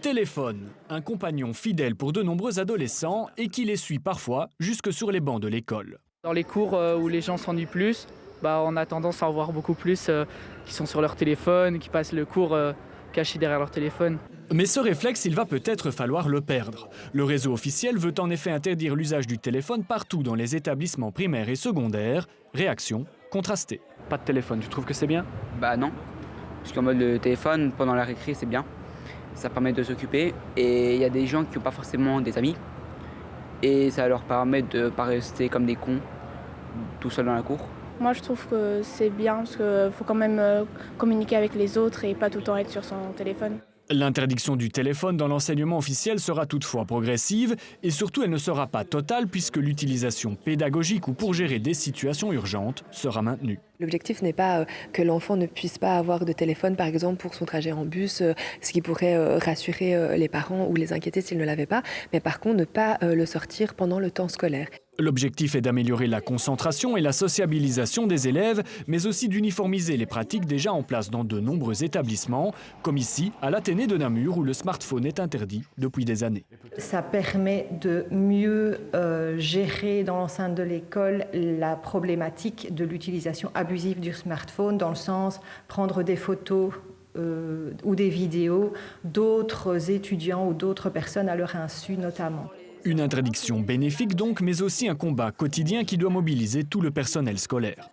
Téléphone, un compagnon fidèle pour de nombreux adolescents et qui les suit parfois jusque sur les bancs de l'école. Dans les cours où les gens s'ennuient plus, on a tendance à en voir beaucoup plus qui sont sur leur téléphone, qui passent le cours cachés derrière leur téléphone. Mais ce réflexe, il va peut-être falloir le perdre. Le réseau officiel veut en effet interdire l'usage du téléphone partout dans les établissements primaires et secondaires. Réaction contrastée. Pas de téléphone, tu trouves que c'est bien? Bah non, parce qu'en mode le téléphone, pendant la récré, c'est bien. Ça permet de s'occuper et il y a des gens qui n'ont pas forcément des amis. Et ça leur permet de ne pas rester comme des cons tout seuls dans la cour. Moi, je trouve que c'est bien parce qu'il faut quand même communiquer avec les autres et pas tout le temps être sur son téléphone. L'interdiction du téléphone dans l'enseignement officiel sera toutefois progressive et surtout elle ne sera pas totale puisque l'utilisation pédagogique ou pour gérer des situations urgentes sera maintenue. L'objectif n'est pas que l'enfant ne puisse pas avoir de téléphone, par exemple, pour son trajet en bus, ce qui pourrait rassurer les parents ou les inquiéter s'ils ne l'avaient pas, mais par contre ne pas le sortir pendant le temps scolaire. L'objectif est d'améliorer la concentration et la sociabilisation des élèves, mais aussi d'uniformiser les pratiques déjà en place dans de nombreux établissements, comme ici à l'Athénée de Namur où le smartphone est interdit depuis des années. Ça permet de mieux gérer dans l'enceinte de l'école la problématique de l'utilisation abusive du smartphone, dans le sens prendre des photos ou des vidéos d'autres étudiants ou d'autres personnes à leur insu notamment. Une interdiction bénéfique donc, mais aussi un combat quotidien qui doit mobiliser tout le personnel scolaire.